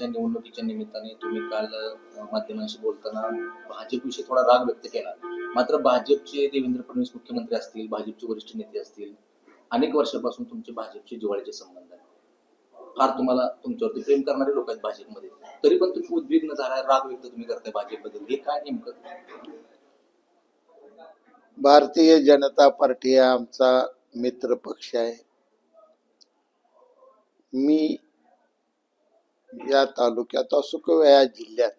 त्या निवडणुकीच्या निमित्ताने तुम्ही काल माध्यमांशी बोलताना भाजपविषयी थोडा राग व्यक्त केला. मात्र भाजपचे देवेंद्र फडणवीस मुख्यमंत्री असतील, भाजपचे वरिष्ठ नेते असतील, अनेक वर्षापासून तुमचे भाजपचे जिव्हाळ्याचे संबंध आहेत. फार तुम्हाला तुमच्यावरती प्रेम करणारे लोक आहेत भाजपमध्ये, तरी पण तुम्ही उद्विग्न झाला, राग व्यक्त तुम्ही करताय भाजपबद्दल, हे काय नेमकं? भारतीय जनता पार्टी हा आमचा मित्र पक्ष आहे. मी या तालुक्यात असो किंवा या जिल्ह्यात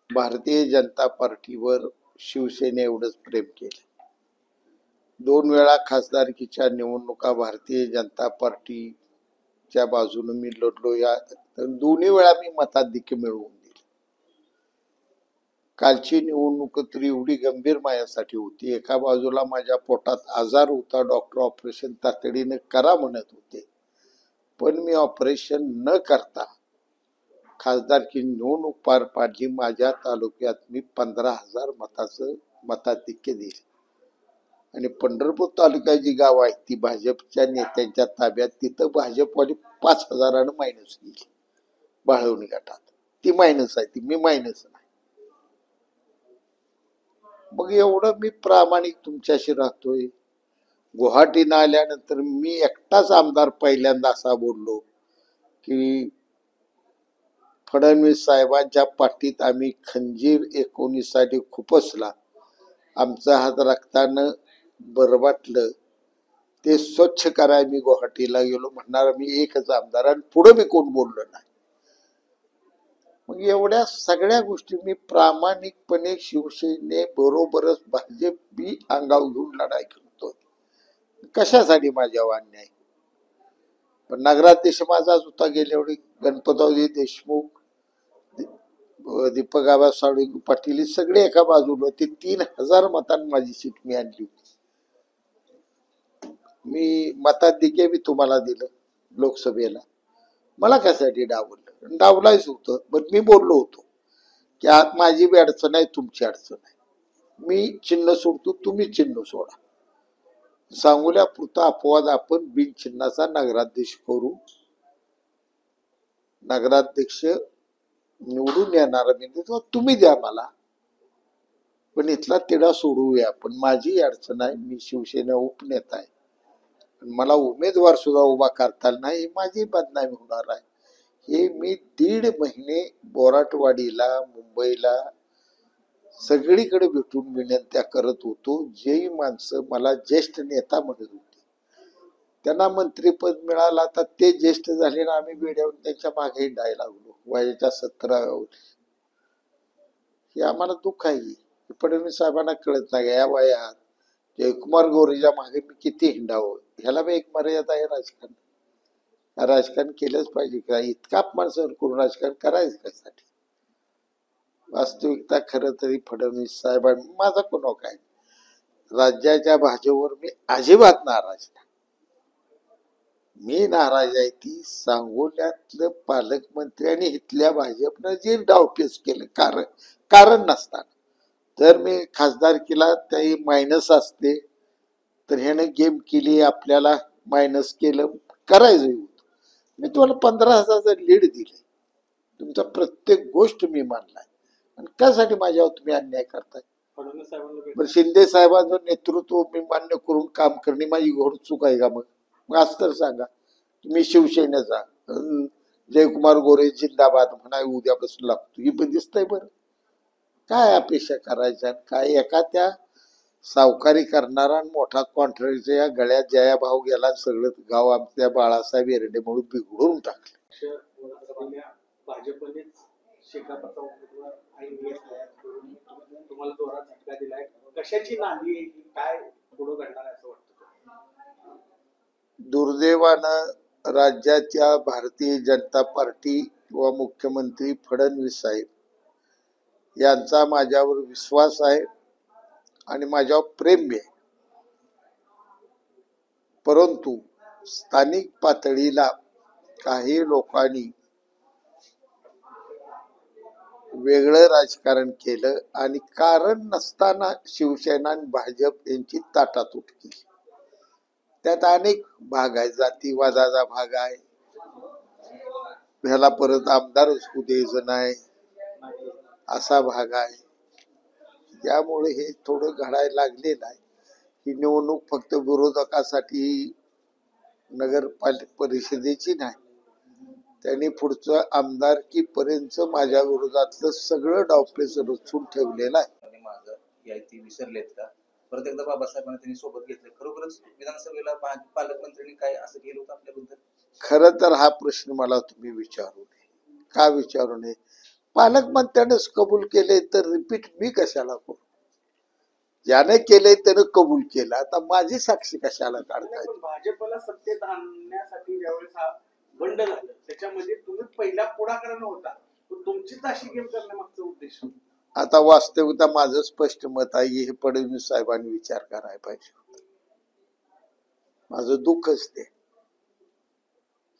भारतीय जनता पार्टीवर शिवसेने एवढंच प्रेम केलं. 2 वेळा खासदारकीच्या निवडणुका भारतीय जनता पार्टीच्या बाजूने मी लढलो. या दोन्ही वेळा मी मताधिक्य मिळवून दिले. कालची निवडणूक तर एवढी गंभीर माझ्यासाठी होती. एका बाजूला माझ्या पोटात आजार होता, डॉक्टर ऑपरेशन तातडीने करा म्हणत होते, पण मी ऑपरेशन न करता खासदारकी निवडणूक पार पाडली. माझ्या तालुक्यात मी 15,000 मताचं मताधिक्य दिले आणि पंढरपूर तालुक्याची गाव आहे ती भाजपच्या नेत्यांच्या ताब्यात. तिथं भाजपवाली 5,000 मायनस गेली बाळवणी गटात. ती मायनस आहे, ती मी मायनस नाही. मग एवढं मी प्रामाणिक तुमच्याशी राहतोय. गुवाहाटीनं आल्यानंतर मी एकटाच आमदार पहिल्यांदा असा बोललो की फडणवीस साहेबांच्या पाठीत आम्ही खंजीर 19 साठी खुपसला, आमचा हात रक्तानं बरबाटलं, ते स्वच्छ करायला मी गुवाहाटीला गेलो. म्हणणार मी एकच आमदार आणि पुढे मी कोण बोललो नाही. मग एवढ्या सगळ्या गोष्टी मी प्रामाणिकपणे शिवसेने बरोबरच भाजप बी अंगावर घेऊन लढाई करतो. कशासाठी माझ्यावर अन्याय? पण नगराध्यक्ष माझाच होता गेल्या वेळी. गणपतरावजी देशमुख, दीपक आबा साळुंखे पाटील सगळे एका बाजूला होते. 3,000 मतांनी माझी सीट मी आणली होती. मी मताधिक्य मी तुम्हाला दिलं लोकसभेला. मला कशासाठी डावललं? डावलायच होतं, पण मी बोललो होतो की आत माझी बी अडचण आहे, तुमची अडचण आहे. मी चिन्ह सोडतो, तुम्ही चिन्ह सोडा. सांगोल्यापुरता अपवाद आपण बिनचिन्हाचा नगराध्यक्ष करू. नगराध्यक्ष निवडून येणार मी देतो, तुम्ही द्या मला, पण इथला तिढा सोडवूया. पण माझी अडचण आहे, मी शिवसेना उपनेता आहे, मला उमेदवार सुद्धा उभा करता नाही, माझी बदनामी होणार आहे. हे मी 1.5 महिने बोराटवाडीला, मुंबईला सगळीकडे भेटून विनंत्या करत होतो. जे माणसं मला ज्येष्ठ नेता म्हणत होते, त्यांना मंत्रीपद मिळालं. आता ते ज्येष्ठ झाले ना, आम्ही वेड्यावर त्यांच्या मागे हिंडायला लागलो वयाच्या 17व्या वर्षी. हे आम्हाला दुःख आहे. फडणवीस साहेबांना कळत नाही या वयात जयकुमार गोरेच्या मागे मी किती हिंडावं. ह्याला मी एक मर्यादा आहे. राजकारण केलंच पाहिजे का? इतका अपमान सहन करून राजकारण करायचं कशासाठी? वास्तविकता खरं तरी फडणवीस साहेबांनी माझा कोण काय, राज्याच्या भाजपवर मी अजिबात नाराज नाही. मी नाराज आहे ती सांगोल्यातलं पालकमंत्री आणि इथल्या भाजपनं जे डावपेच केलं कारण नसताना. तर मी खासदारकीला त्याही मायनस असते, तर ह्यानं गेम केली, आपल्याला मायनस केलं, करायचं होतं. मी तुम्हाला 15,000 लीड दिले. तुमचा प्रत्येक गोष्ट मी मानलाय, आणि त्यासाठी माझ्यावर तुम्ही अन्याय करताय. पण शिंदे साहेबांचं नेतृत्व मी मान्य करून काम करणे माझी घोड चूक आहे का? मग असं तर सांगा. मी शिवसेनेचा जयकुमार गोरे जिंदाबाद म्हणा उद्यापासून लागतो, ही पण दिसतंय. बरं काय अपेक्षा करायच्या? काय एका त्या सावकारी करणारा मोठा कॉन्ट्रॅक्टरच्या या गळ्यात जया भाव गेला, सगळं गाव आमच्या बाळासाहेब एरडे म्हणून बिघडून टाकलं. दुर्दैवानं राज्याच्या भारतीय जनता पार्टी किंवा मुख्यमंत्री फडणवीस साहेब यांचा माझ्यावर विश्वास आहे आणि माझ्यावर प्रेम आहे. परंतु स्थानिक पातळीला काही लोकांनी वेगळं राजकारण केलं आणि कारण नसताना शिवसेना आणि भाजप यांची ताटातूट केली. त्यात अनेक भाग आहे, जातीवादाचा भाग आहे, ह्याला परत आमदारच होऊ द्यायचं नाही असा भाग आहे. त्यामुळे हे थोडं घडायला लागलेलं आहे. ही निवडणूक फक्त विरोधकासाठी परिषदेची नाही, त्यांनी पुढचं आमदारकी पर्यंत माझ्या विरोधातलं सगळं डावपेच रचून ठेवलेलं आहे. आणि माझं या ती विसरलेत का? परत एकदा बाबासाहेबांना त्यांनी सोबत घेतलं. खरोखरच विधानसभेला पालकमंत्र्यांनी काय असं केलं होतं आपल्याबद्दल? खरं तर हा प्रश्न मला तुम्ही विचारू नये. का विचारू नये? पालकमंत्र्यानेच कबूल केले तर रिपीट मी कशाला करू? ज्याने केले त्यानं कबूल केलं, आता माझी साक्षी कशाला काढताय? पण भाजपला सत्तेत आणण्यासाठी ज्यावेळेस हा बंड झालं त्याच्यामध्ये तुम्ही पहिला पुढाकारानं होता, पण तुमचीच अशी गेम करण्यामागचा उद्देश. आता वास्तविकता माझं स्पष्ट मत आहे, हे फडणवीस साहेबांनी विचार करायला पाहिजे. माझं दुःखच ते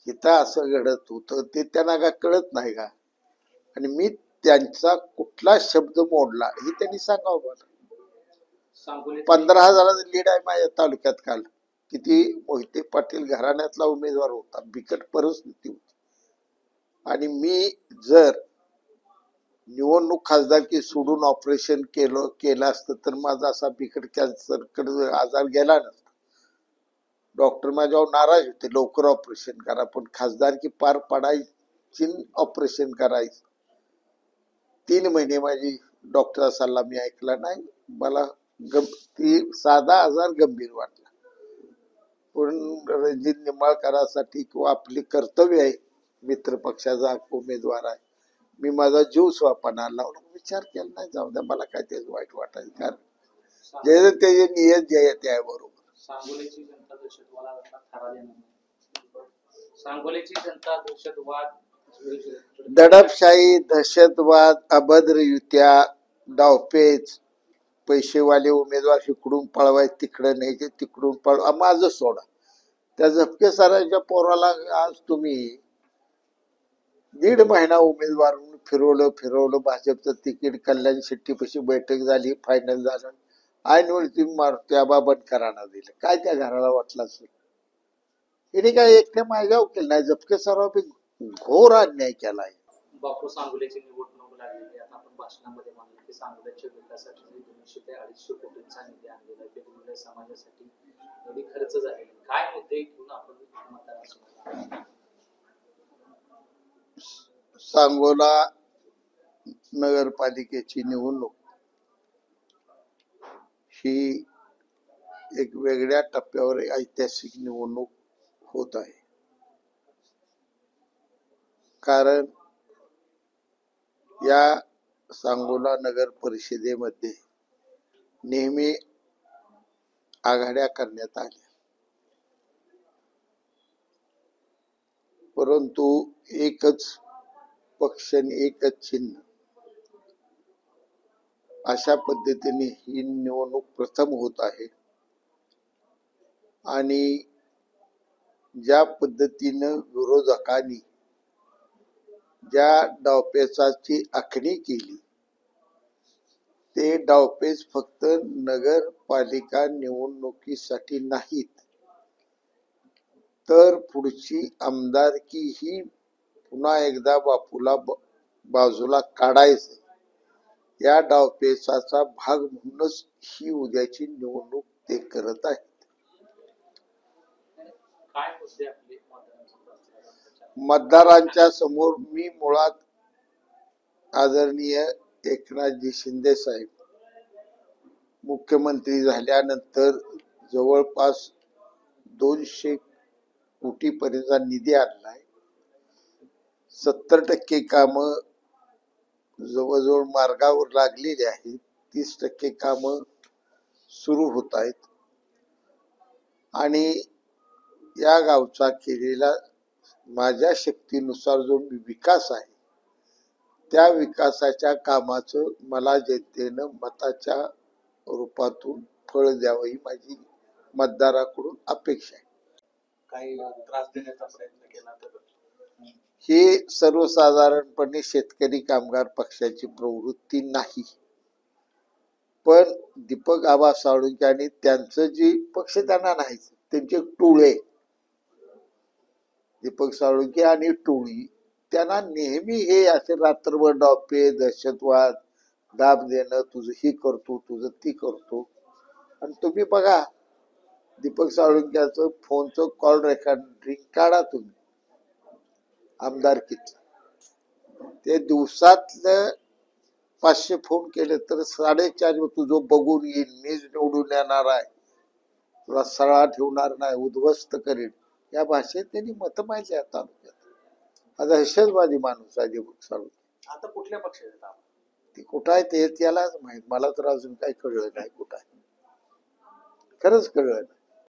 इथं असं घडत होतं ते त्यांना का कळत नाही का? आणि मी त्यांचा कुठला शब्द मोडला हे त्यांनी सांगावं मला. 15,000 लीड आहे माझ्या तालुक्यात. काल किती मोहिते पाटील घराण्यातला उमेदवार होता, बिकट परिस्थिती होती. आणि जर निवडणूक खासदारकी सोडून ऑपरेशन केलं असतं तर माझा असा बिकट कॅन्सर आजार गेला नसता. डॉक्टर माझ्यावर नाराज होते, लवकर ऑपरेशन करा, पण खासदारकी पार पडायची ऑपरेशन करायचं. 3 महिने माझी डॉक्टरचा सल्ला मी ऐकला नाही. मला ती साधा आजार गंभीर वाटला, पण रणजित निंबाळकरांसाठी किंवा आपली कर्तव्य आहे, मित्र पक्षाचा उमेदवार आहे, मी माझा जीव स्वापणाला लावला. विचार केला नाही, जाऊ द्या, मला काय ते वाईट वाटायचं. कारण जे त्याचे नियत जे आहे ते आहे बरोबर. सांगोलीची जनता दहशतवादाचा थारा देणार. सांगोलीची जनता दहशतवाद, दडपशाही, दहशतवाद, अभद्र युत्या, डावपेच, पैसेवाले उमेदवार इकडून पळवाय, तिकडे न्यायचे, तिकडून पळवा, माझं सोडा. त्या झपके सरांच्या पोराला आज तुम्ही 1.5 महिना उमेदवार फिरवलं. भाजपचं तिकीट कल्याण शेट्टीपाशी बैठक झाली, फायनल झालं. ऐनवेळी तुम्ही त्या बाबत घराणा दिलं. काय त्या घराला वाटलं असेल? हिने काय एकट्या माझ्यावर केलं नाही, झपके सराव घोर अन्याय केलाय. बापू, सांगोलीची निवडणूक लागलेली. आता आपण भाषणामध्ये मानलं की सांगोल्याच्या विकासासाठी 200 ते 250 कोटींचा निधी आणलेला आहे. वेगवेगळ्या समाजासाठी एवढी खर्च झालेली. काय मुद्दे घेऊन आपण मतदारांसमोर? सांगोला नगरपालिकेची निवडणूक ही एक वेगळ्या टप्प्यावर ऐतिहासिक निवडणूक होत आहे. कारण या सांगोला नगर परिषदेमध्ये नेहमी आघाड्या करण्यात आल्या, परंतु एकच पक्ष आणि एकच चिन्ह अशा पद्धतीने ही निवडणूक प्रथम होत आहे. आणि ज्या पद्धतीनं विरोधकांनी ज्या डावपेचाची आखणी केली, ते डावपेच फक्त नगरपालिका निवडणुकीसाठी नाहीत, तर पुढची आमदारकी ही पुन्हा एकदा बापूला बाजूला काढायचं, या डावपेचाचा भाग म्हणूनच ही उद्याची निवडणूक ते करत आहेत. काय मुद्दे आपले मतदारांच्या समोर मी मुळात आदरणीय एकनाथजी शिंदे साहेब मुख्यमंत्री झाल्यानंतर जवळपास 200 कोटीपर्यंतचा निधी आणलाय. 70% कामं जवळजवळ मार्गावर लागलेली आहेत. 30% कामं सुरू होत आहेत. आणि या गावचा केलेला माझ्या शक्तीनुसार जो विकास आहे, त्या विकासाच्या कामाचं मला जनतेनं मताच्या रूपातून फळ द्यावं ही माझी मतदाराकडून अपेक्षा आहे. काही त्रास देण्याचा प्रयत्न केला तर ही सर्वसाधारणपणे शेतकरी कामगार पक्षाची प्रवृत्ती नाही. पण दीपक आबा साळुंखे आणि त्यांचं जे पक्ष त्यांना नाही, त्यांचे टोळे, दीपक साळुंखे आणि टोळी त्यांना नेहमी हे असे रात्रभर डावपे दहशतवाद दाब देणं, तुझं ही करतो तुझं ती करतो. आणि तुम्ही बघा दीपक साळुंक्याचं फोनचं कॉल रेकॉर्डिंग काढा तुम्ही आमदारकीत, ते दिवसातलं 500 फोन केले तर 4:30 तुझं बघून येईल, मीच निवडून येणार आहे, तुला सळा ठेवणार नाही, उद्ध्वस्त करेन, या भाषेत त्यांनी मत माहिती आहे तालुक्यात. हा दहशतवादी माणूस आहे दीपक साळुंके. आता कुठल्या पक्षात आहेत आपण? ती कुठं आहे ते त्यालाच माहित, मला तर अजून काही कळलं नाही कुठं आहे, खरंच कळलं नाही.